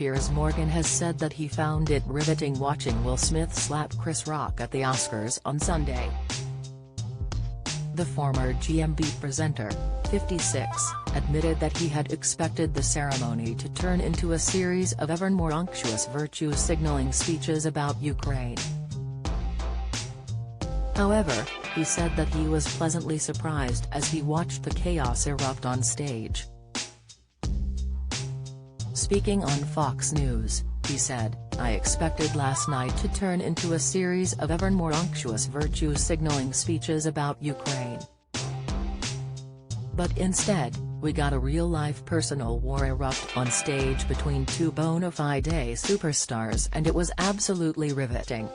Piers Morgan has said that he found it riveting watching Will Smith slap Chris Rock at the Oscars on Sunday. The former GMB presenter, 56, admitted that he had expected the ceremony to turn into a series of ever more unctuous virtue-signaling speeches about Ukraine. However, he said that he was pleasantly surprised as he watched the chaos erupt on stage. Speaking on Fox News, he said, "I expected last night to turn into a series of ever more unctuous virtue-signaling speeches about Ukraine. But instead, we got a real-life personal war erupt on stage between two bona fide superstars, and it was absolutely riveting."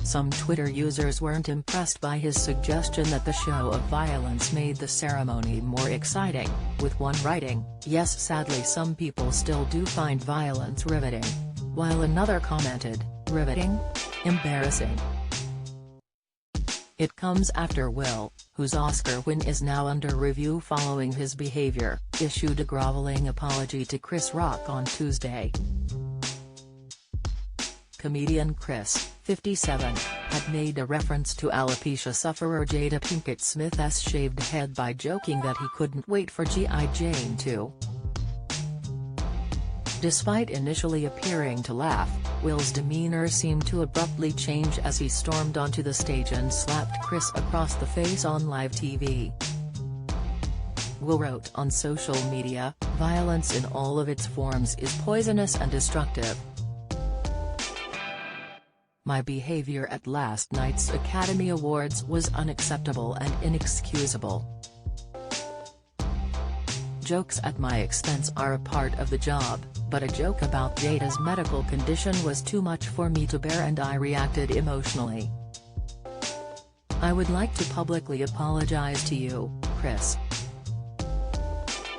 Some Twitter users weren't impressed by his suggestion that the show of violence made the ceremony more exciting, with one writing, "Yes, sadly some people still do find violence riveting," while another commented, "Riveting? Embarrassing." It comes after Will, whose Oscar win is now under review following his behavior, issued a groveling apology to Chris Rock on Tuesday. Comedian Chris, 57, had made a reference to alopecia sufferer Jada Pinkett Smith's shaved head by joking that he couldn't wait for G.I. Jane 2. Despite initially appearing to laugh, Will's demeanor seemed to abruptly change as he stormed onto the stage and slapped Chris across the face on live TV. Will wrote on social media, "Violence in all of its forms is poisonous and destructive. My behavior at last night's Academy Awards was unacceptable and inexcusable. Jokes at my expense are a part of the job, but a joke about Jada's medical condition was too much for me to bear and I reacted emotionally. I would like to publicly apologize to you, Chris.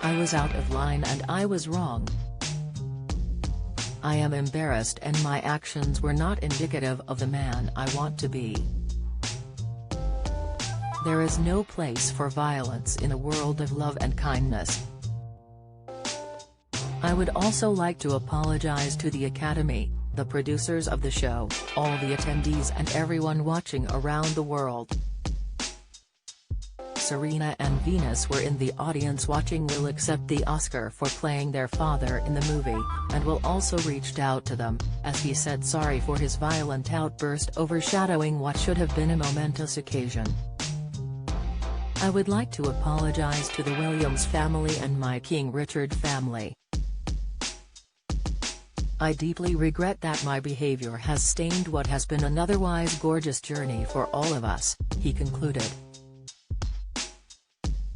I was out of line and I was wrong. I am embarrassed and my actions were not indicative of the man I want to be. There is no place for violence in a world of love and kindness. I would also like to apologize to the Academy, the producers of the show, all the attendees and everyone watching around the world." Serena and Venus were in the audience watching Will accept the Oscar for playing their father in the movie, and Will also reached out to them, as he said sorry for his violent outburst overshadowing what should have been a momentous occasion. "I would like to apologize to the Williams family and my King Richard family. I deeply regret that my behavior has stained what has been an otherwise gorgeous journey for all of us," he concluded.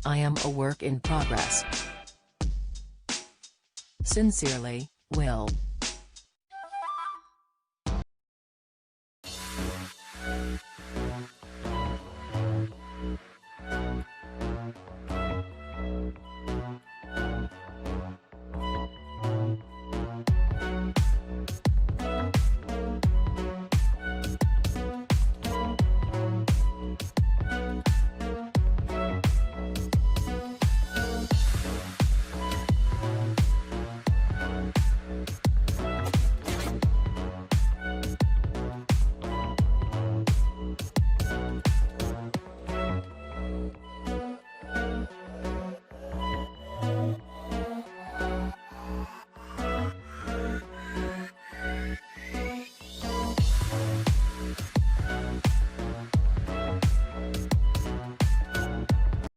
"I am a work in progress. Sincerely, Will."